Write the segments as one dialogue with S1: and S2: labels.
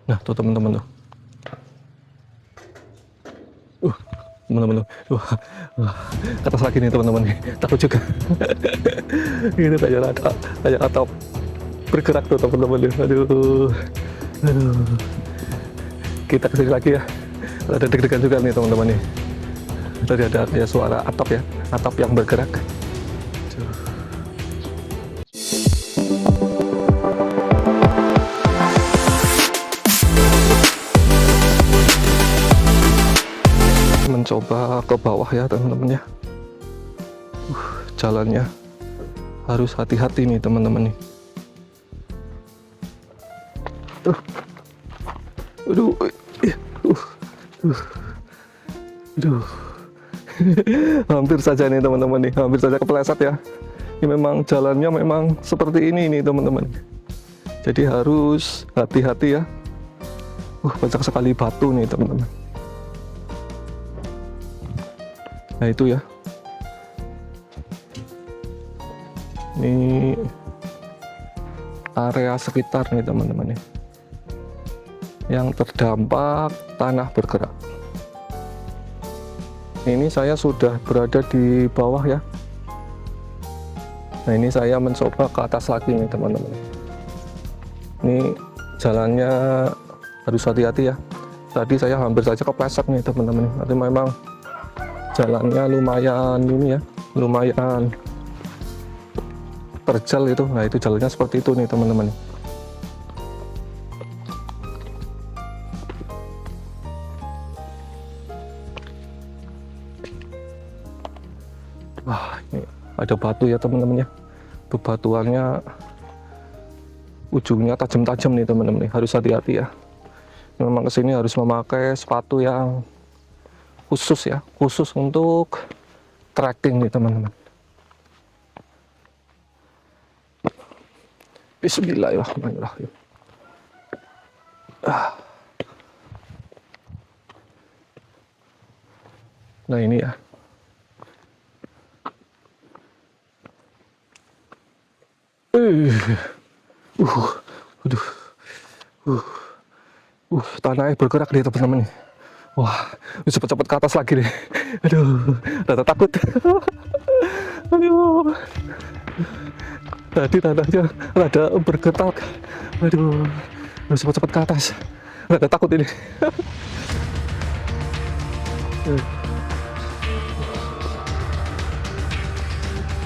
S1: Nah, tuh teman-teman tuh. Teman-teman tuh. Wah, ke atas lagi nih teman-teman nih. Takut juga. Ini kayak atap bergerak tuh teman-teman nih. Aduh. Kita kesini lagi ya. Ada deg-degan juga nih teman-teman nih. Tadi ada kayak suara atap ya. Atap yang bergerak. Mencoba ke bawah ya teman-teman ya. Jalannya harus hati-hati nih teman-teman nih. Aduh, aduh. Hampir saja nih teman-teman nih, hampir saja kepleset ya. Ini memang jalannya memang seperti ini nih teman-teman. Jadi harus hati-hati ya. Banyak sekali batu nih teman-teman. Nah itu ya. Ini area sekitar nih teman-teman ya. Yang terdampak tanah bergerak. Ini saya sudah berada di bawah ya. Nah ini saya mencoba ke atas lagi nih teman-teman. Ini jalannya harus hati-hati ya. Tadi saya hampir saja kepleset nih teman-teman. Tapi memang jalannya lumayan ini ya, lumayan terjal itu. Nah itu jalannya seperti itu nih teman-teman. Wah, ini ada batu ya teman-teman ya. Bebatuannya ujungnya tajam-tajam nih teman-teman. Harus hati-hati ya. Memang kesini harus memakai sepatu yang khusus ya, khusus untuk trekking nih teman-teman. Bismillahirrahmanirrahim. Nah ini ya. Tanahnya bergerak nih teman-teman nih. Wah, cepet-cepet ke atas lagi nih. Aduh, rada takut. Aduh. Tadi tanahnya rada bergetak. Aduh, cepet-cepet ke atas. Rada takut ini.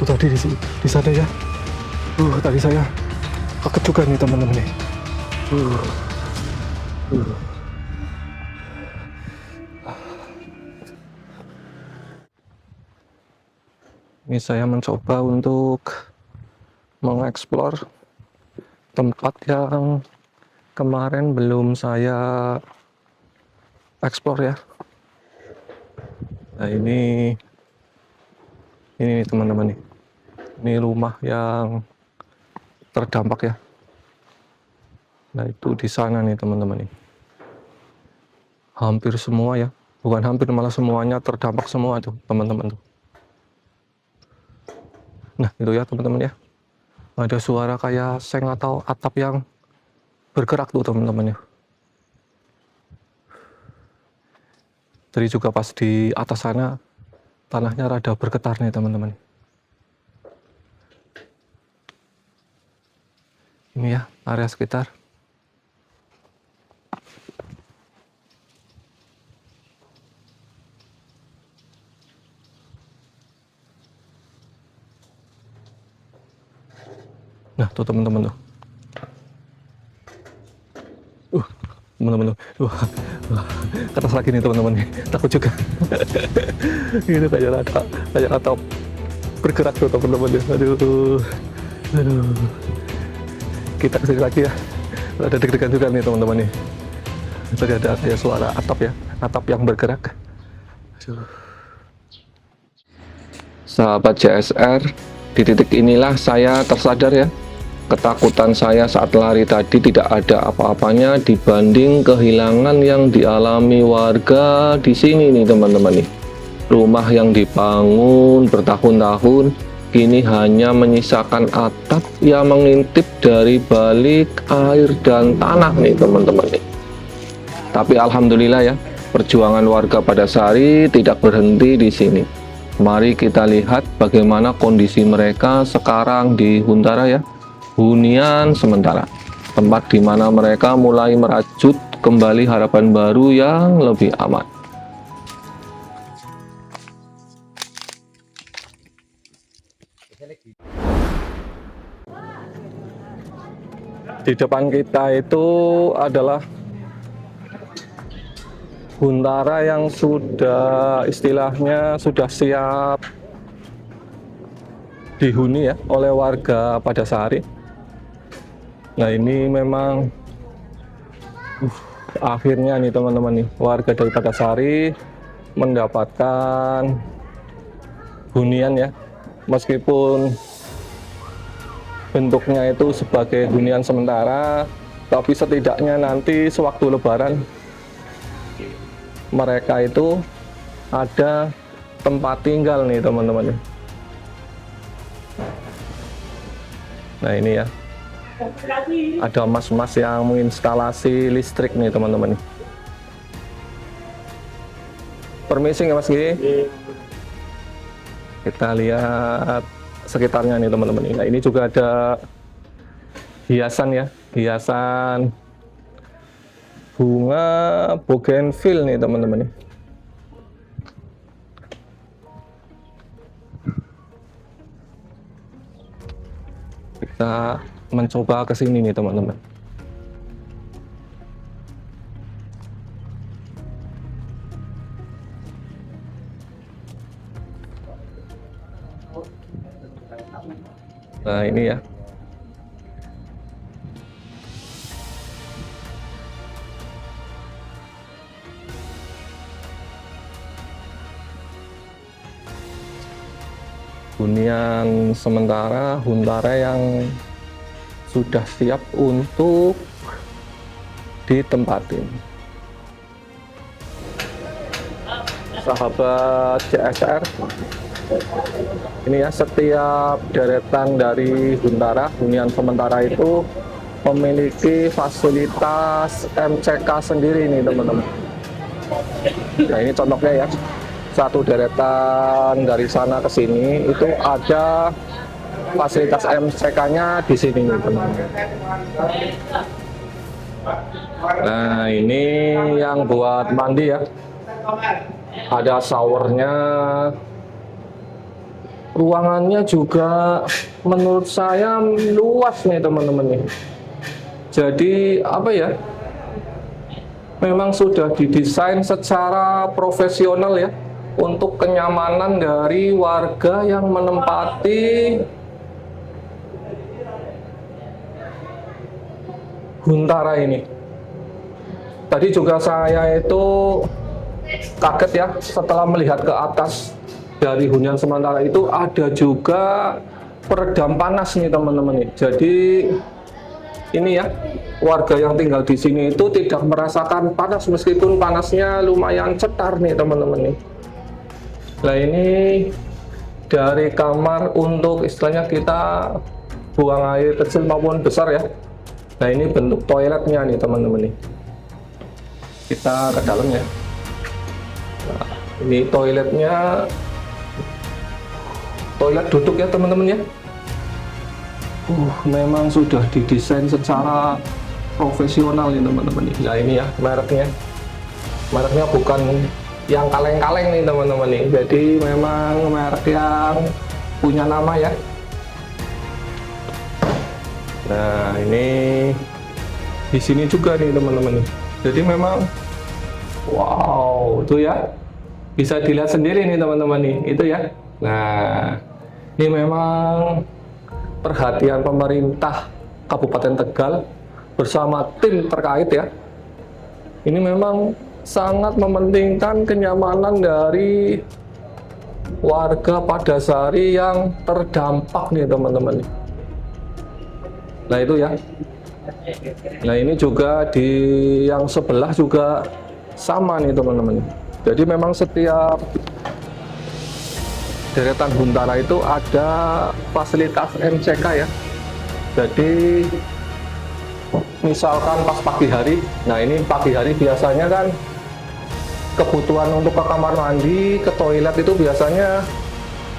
S1: Tuh tadi di sana ya. Tadi saya kaget juga nih teman-teman nih. Ini saya mencoba untuk mengeksplor tempat yang kemarin belum saya eksplor ya. Nah ini nih teman-teman nih. Ini rumah yang terdampak ya. Nah itu di sana nih teman-teman nih. Hampir semua ya. Bukan hampir, malah semuanya terdampak semua tuh teman-teman tuh. Nah itu ya teman-teman ya. Ada suara kayak seng atau atap yang bergerak tuh teman-teman ya. Tadi juga pas di atas sana tanahnya rada bergetar nih teman-teman. Ini ya area sekitar. Nah tuh teman-teman tuh. Teman-teman tuh. Ke atas lagi nih teman-teman nih. Takut juga. Ini kayak atap bergerak tuh teman-teman ya. Aduh. Kita kesini lagi ya. Ada deg-degan juga nih teman-teman nih. Tadi ada kayak suara atap ya. Atap yang bergerak. Sahabat JSR, di titik inilah saya tersadar ya. Ketakutan saya saat lari tadi tidak ada apa-apanya dibanding kehilangan yang dialami warga di sini nih teman-teman nih. Rumah yang dibangun bertahun-tahun kini hanya menyisakan atap yang mengintip dari balik air dan tanah nih teman-teman nih. Tapi alhamdulillah ya, perjuangan warga Padasari tidak berhenti di sini. Mari kita lihat bagaimana kondisi mereka sekarang di Huntara ya, hunian sementara, tempat di mana mereka mulai merajut kembali harapan baru yang lebih aman. Di depan kita itu adalah Huntara yang sudah istilahnya sudah siap dihuni ya oleh warga Padasari. Nah ini memang akhirnya nih teman-teman nih, warga dari Padasari mendapatkan hunian ya, meskipun bentuknya itu sebagai hunian sementara, tapi setidaknya nanti sewaktu lebaran mereka itu ada tempat tinggal nih teman-teman. Nah ini ya, ada mas-mas yang menginstalasi listrik nih teman-teman. Permisi ya Mas Gi. Kita lihat sekitarnya nih teman-teman. Nah ini juga ada hiasan ya, hiasan bunga bougainville nih teman-teman. Kita mencoba ke sini nih teman-teman. Nah ini ya, hunian sementara Huntara yang sudah siap untuk ditempatin. Sahabat CSR, ini ya, setiap deretan dari Huntara, hunian sementara itu memiliki fasilitas MCK sendiri nih teman-teman. Nah ini contohnya ya, satu deretan dari sana ke sini itu ada fasilitas MCK-nya di sini nih teman-teman. Nah ini yang buat mandi ya, ada showernya. Ruangannya juga menurut saya luas nih teman-teman nih. Jadi apa ya, memang sudah didesain secara profesional ya, untuk kenyamanan dari warga yang menempati Huntara ini. Tadi juga saya itu kaget ya, setelah melihat ke atas dari hunian sementara itu ada juga peredam panas nih teman-teman nih. Jadi ini ya, warga yang tinggal di sini itu tidak merasakan panas, meskipun panasnya lumayan cetar nih teman-teman nih. Nah ini dari kamar untuk istilahnya kita buang air kecil maupun besar ya. Nah ini bentuk toiletnya nih teman-teman nih. Kita ke dalam ya. Nah, ini toiletnya, toilet duduk ya teman-teman ya. Memang sudah didesain secara profesional ya teman-teman. Nah ini ya mereknya bukan yang kaleng-kaleng nih teman-teman nih. Jadi memang merek yang punya nama ya. Nah ini di sini juga nih teman-teman nih. Jadi memang wow, itu ya, bisa dilihat sendiri nih teman-teman nih, itu ya. Nah ini memang perhatian pemerintah Kabupaten Tegal bersama tim terkait ya. Ini memang sangat mementingkan kenyamanan dari warga Padasari yang terdampak nih teman-teman. Nah itu ya. Nah ini juga di yang sebelah juga sama nih teman-teman. Jadi memang setiap deretan Huntara itu ada fasilitas MCK ya. Jadi misalkan pas pagi hari, nah ini pagi hari biasanya kan kebutuhan untuk ke kamar mandi, ke toilet itu biasanya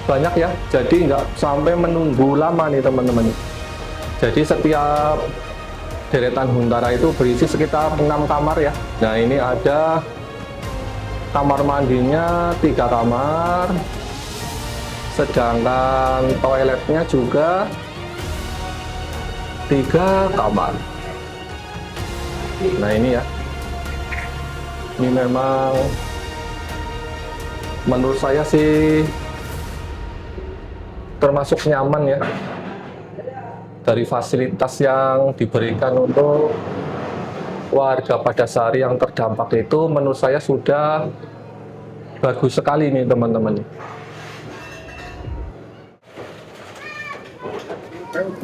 S1: banyak ya, jadi nggak sampai menunggu lama nih teman-teman. Jadi setiap deretan Huntara itu berisi sekitar 6 kamar ya. Nah ini ada kamar mandinya 3 kamar, sedangkan toiletnya juga 3 kamar. Nah ini ya, ini memang menurut saya sih termasuk nyaman ya, dari fasilitas yang diberikan untuk warga Padasari yang terdampak itu menurut saya sudah bagus sekali nih teman-teman.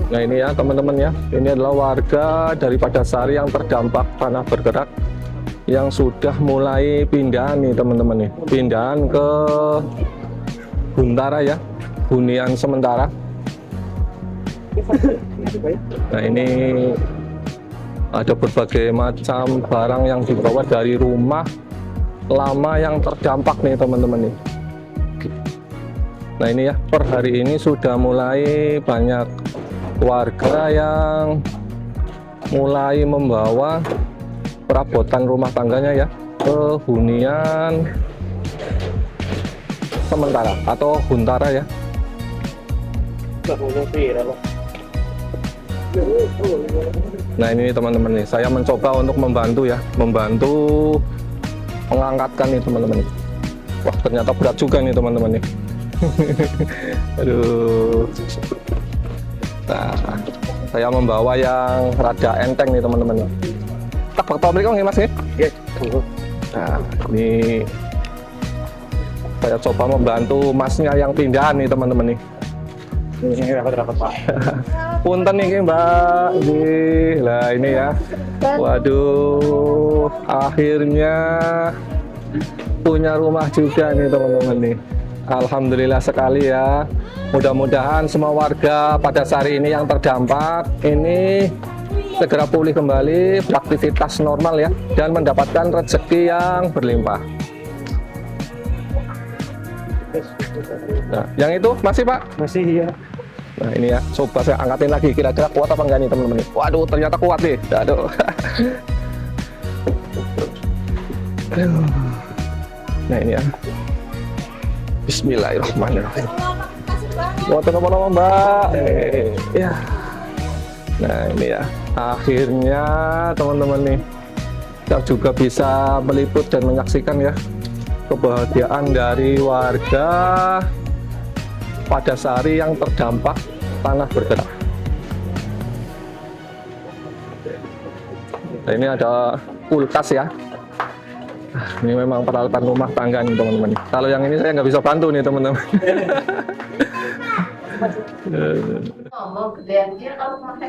S1: Nah ini ya teman-teman ya, ini adalah warga dari Padasari yang terdampak tanah bergerak yang sudah mulai pindahan nih teman-teman nih, pindahan ke Huntara ya, hunian sementara. Nah ini ada berbagai macam barang yang dibawa dari rumah lama yang terdampak nih teman-teman nih. Nah ini ya, per hari ini sudah mulai banyak warga yang mulai membawa perabotan rumah tangganya ya ke hunian sementara atau Huntara ya. Nah ini teman-teman nih, saya mencoba untuk membantu ya, membantu mengangkatkan nih teman-teman. Wah ternyata berat juga nih teman-teman nih. Aduh. Nah, saya membawa yang rada enteng nih teman-teman. Tak bakal beli nih mas nih. Nah, ini saya coba membantu masnya yang pindahan nih teman-teman nih. Ini rapat Pak. Punten nih Mbak. Lah ini ya. Waduh, akhirnya punya rumah juga nih teman-teman nih. Alhamdulillah sekali ya. Mudah-mudahan semua warga Padasari ini yang terdampak ini segera pulih kembali, beraktivitas normal ya, dan mendapatkan rezeki yang berlimpah. Nah, yang itu masih Pak? Masih ya. Nah ini ya, coba saya angkatin lagi, kira-kira kuat apa enggak nih teman-teman. Waduh, ternyata kuat nih. Aduh. Nah ini ya. Bismillahirrahmanirrahim. Mau nama-nama Mbak. Ya. Nah ini ya, akhirnya teman-teman nih, kita juga bisa meliput dan menyaksikan ya kebahagiaan dari warga Padasari yang terdampak tanah bergerak. Nah, ini ada kulkas ya. Ini memang peralatan rumah tangga nih teman-teman. Kalau yang ini saya nggak bisa bantu nih teman-teman.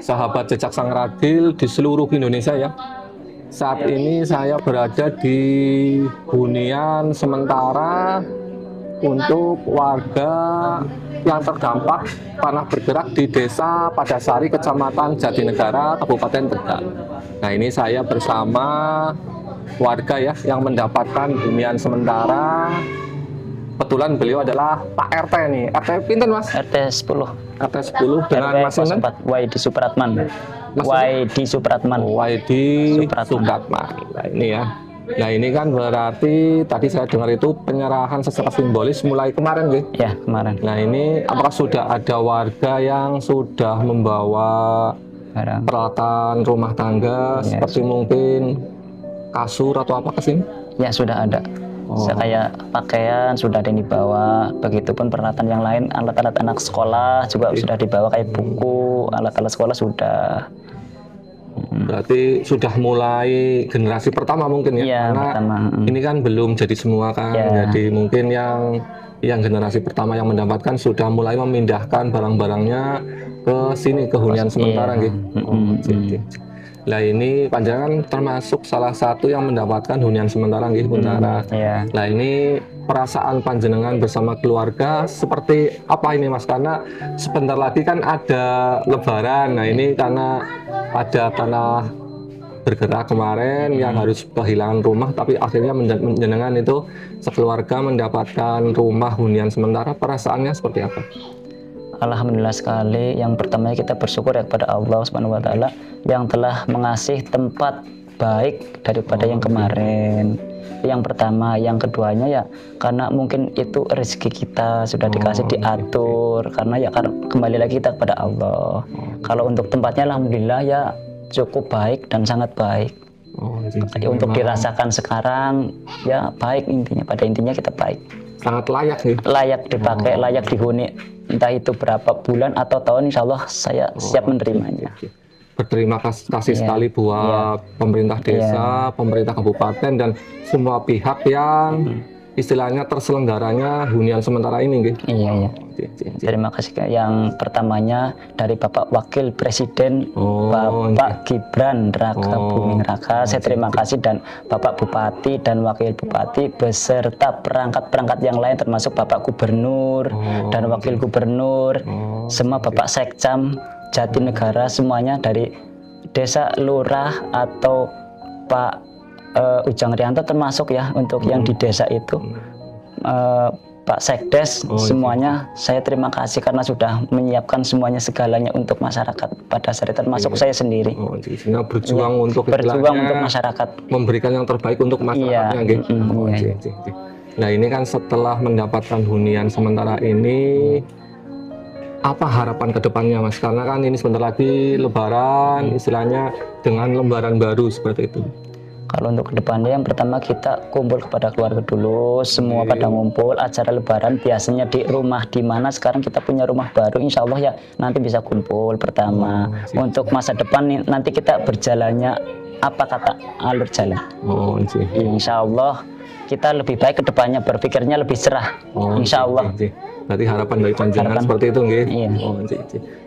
S1: Sahabat Jejak Sang Ragil di seluruh Indonesia ya. Saat ini saya berada di hunian sementara untuk warga yang terdampak tanah bergerak di Desa Padasari, Kecamatan Jatinegara, Kabupaten Tegal. Nah ini saya bersama warga ya yang mendapatkan hunian sementara. Kebetulan beliau adalah Pak RT nih. RT pinten Mas? RT 10. RT 10 dengan Mas Sinten? Waidi Supratman. Waidi Supratman. Waidi Supratman. Nah ini ya. Nah ini kan berarti tadi saya dengar itu penyerahan secara simbolis mulai kemarin gitu? Ya kemarin. Nah ini apakah sudah ada warga yang sudah membawa barang peralatan rumah tangga ya, seperti mungkin kasur atau apa ke sini? Ya sudah ada. Kayak pakaian sudah ada yang dibawa, begitupun peralatan yang lain, alat-alat anak sekolah juga sudah dibawa, kayak buku, alat-alat sekolah sudah. Berarti sudah mulai generasi pertama mungkin ya, ya karena pertama. Ini kan belum jadi semua kan, ya. Jadi mungkin yang generasi pertama yang mendapatkan sudah mulai memindahkan barang-barangnya ke sini, ke hunian sementara gitu. Nah ini panjangan termasuk salah satu yang mendapatkan hunian sementara gitu, Huntara. Nah ini perasaan panjenengan bersama keluarga seperti apa ini Mas? Karena sebentar lagi kan ada Lebaran. Nah ini karena ada tanah bergerak kemarin yang harus kehilangan rumah, tapi akhirnya panjenengan itu sekeluarga mendapatkan rumah hunian sementara. Perasaannya seperti apa?
S2: Alhamdulillah sekali. Yang pertama kita bersyukur ya kepada Allah Subhanahu wa taala yang telah mengasih tempat baik daripada yang kemarin. Yang pertama, yang keduanya ya karena mungkin itu rezeki kita sudah dikasih diatur, karena ya kembali lagi kita kepada Allah. Kalau untuk tempatnya alhamdulillah ya cukup baik dan sangat baik. Untuk dirasakan sekarang ya baik, intinya pada intinya kita baik.
S1: Sangat layak nih.
S2: Layak dipakai, layak dihuni, entah itu berapa bulan atau tahun, insya Allah saya siap menerimanya.
S1: Berterima kasih sekali buat pemerintah desa, pemerintah kabupaten, dan semua pihak yang istilahnya terselenggaranya hunian sementara ini, gitu.
S2: Iya. Terima kasih. Yang pertamanya dari Bapak Wakil Presiden, Bapak Gibran Raka Buming Raka. Saya terima kasih, dan Bapak Bupati dan Wakil Bupati beserta perangkat-perangkat yang lain termasuk Bapak Gubernur dan Wakil Gubernur, semua Bapak Sekcam Jatinegara, semuanya dari desa lurah atau Pak Ujang Rianto termasuk ya untuk yang di desa itu, Pak Sekdes, semuanya saya terima kasih karena sudah menyiapkan semuanya segalanya untuk masyarakat pada saat itu, termasuk saya sendiri.
S1: Berjuang untuk
S2: masyarakat,
S1: memberikan yang terbaik untuk masyarakatnya, gitu. Nah ini kan setelah mendapatkan hunian sementara ini, apa harapan kedepannya Mas? Karena kan ini sebentar lagi Lebaran, istilahnya dengan lembaran baru seperti itu.
S2: Kalau untuk kedepannya yang pertama kita kumpul kepada keluarga dulu, semua pada ngumpul. Acara Lebaran biasanya di rumah, di mana sekarang kita punya rumah baru, insya Allah ya nanti bisa kumpul pertama. Untuk masa depan nanti kita berjalannya apa kata alur jalan. Insya Allah kita lebih baik kedepannya, berpikirnya lebih cerah. Insya Allah.
S1: Berarti harapan dari panjenengan seperti itu, nggih?
S2: Iya.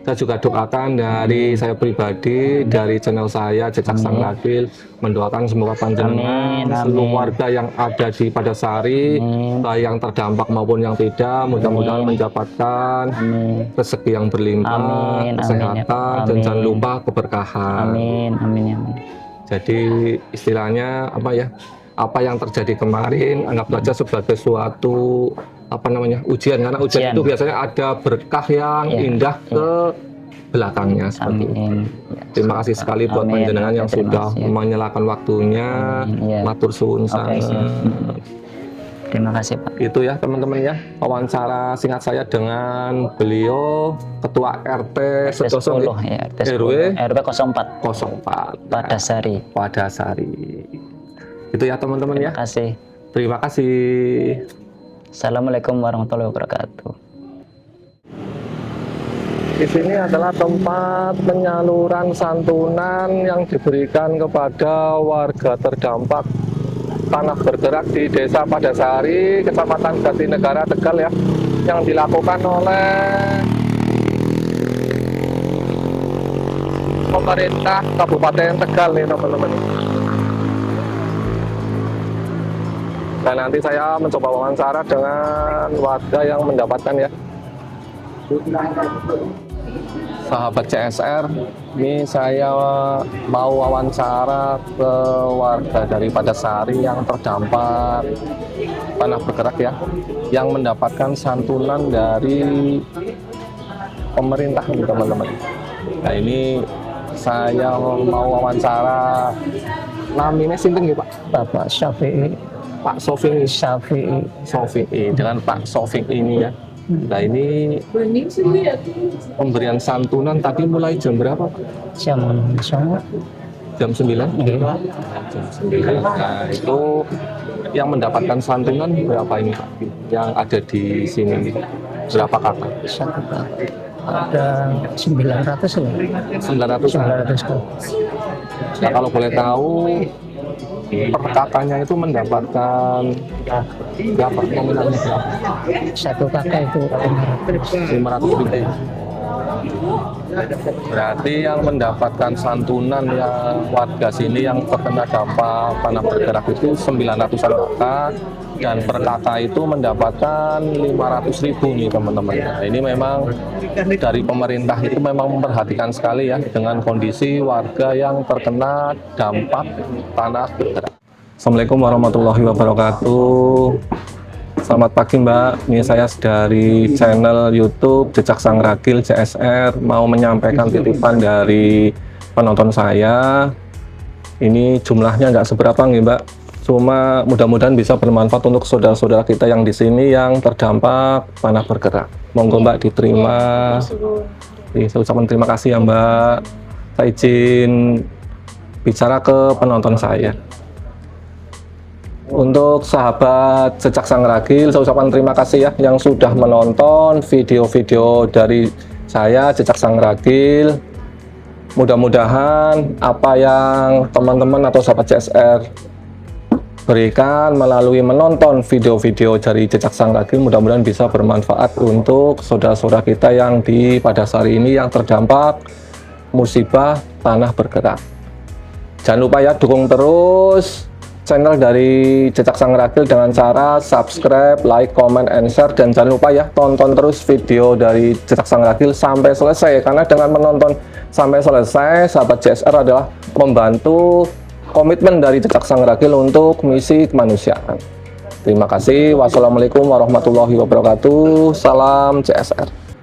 S1: Saya juga doakan dari saya pribadi, dari channel saya Jejak Sang Radil, mendoakan semoga panjenengan seluruh warga yang ada di Padasari, baik yang terdampak maupun yang tidak, mudah-mudahan mendapatkan rezeki yang berlimpah, kesehatan, dan jangan lupa keberkahan.
S2: Amin.
S1: Jadi istilahnya apa ya? Apa yang terjadi kemarin anggap saja sebagai suatu ujian, karena ujian itu biasanya ada berkah yang indah ke belakangnya seperti itu. Terima kasih sekali buat panjenengan yang sudah menyelakan waktunya. Matur suwun sangat.
S2: Terima kasih Pak.
S1: Itu ya teman-teman ya, wawancara singkat saya dengan beliau Ketua RT 10 RW 04 Padasari. Itu ya teman-teman ya.
S2: Terima kasih.
S1: Terima kasih.
S2: Assalamualaikum warahmatullahi wabarakatuh.
S1: Di sini adalah tempat penyaluran santunan yang diberikan kepada warga terdampak tanah bergerak di Desa Padasari, Kecamatan Jatinegara, Tegal ya, yang dilakukan oleh pemerintah Kabupaten Tegal nih teman-teman. Dan nanti saya mencoba wawancara dengan warga yang mendapatkan ya. Sahabat CSR, ini saya mau wawancara ke warga dari Padasari yang terdampak tanah bergerak ya, yang mendapatkan santunan dari pemerintah nih teman-teman. Nah ini saya mau wawancara, namanya sinten nggih Pak?
S2: Bapak Syafi'i.
S1: Pak Sofi'i dengan Pak Sofi'i ini ya. Nah ini pemberian santunan tadi mulai jam berapa Pak?
S2: Jam 9.
S1: Jam 9? Jam 9. Nah itu yang mendapatkan santunan berapa ini Pak? Yang ada di sini berapa kakak?
S2: Satu kakak. Ada 900 ya? 900.
S1: Nah kalau boleh tahu per kakaknya itu mendapatkan berapa nominalnya berapa?
S2: Satu kakak itu 500.
S1: 500 ribu. Berarti yang mendapatkan santunan yang warga sini yang terkena dampak tanah bergerak itu 900-an kakak, dan per kakak itu mendapatkan 500.000 nih teman-teman. Nah, ini memang dari pemerintah itu memang memperhatikan sekali ya dengan kondisi warga yang terkena dampak tanah bergerak. Assalamualaikum warahmatullahi wabarakatuh. Selamat pagi Mbak, ini saya dari channel YouTube Jejak Sang Ragil JSR mau menyampaikan titipan dari penonton saya. Ini jumlahnya nggak seberapa nih Mbak, cuma mudah-mudahan bisa bermanfaat untuk saudara-saudara kita yang di sini yang terdampak tanah bergerak. Monggo Mbak diterima. Saya ucapkan terima kasih ya Mbak. Saya izin bicara ke penonton saya. Untuk sahabat Jejak Sang Ragil, saya ucapkan terima kasih ya yang sudah menonton video-video dari saya Jejak Sang Ragil. Mudah-mudahan apa yang teman-teman atau sahabat JSR berikan melalui menonton video-video dari Jejak Sang Ragil, mudah-mudahan bisa bermanfaat untuk saudara-saudara kita yang pada hari ini yang terdampak musibah tanah bergerak. Jangan lupa ya dukung terus channel dari Jejak Sang Ragil dengan cara subscribe, like, comment, and share, dan jangan lupa ya tonton terus video dari Jejak Sang Ragil sampai selesai, karena dengan menonton sampai selesai sahabat JSR adalah membantu komitmen dari Jejak Sang Ragil untuk misi kemanusiaan. Terima kasih. Wassalamualaikum warahmatullahi wabarakatuh. Salam JSR.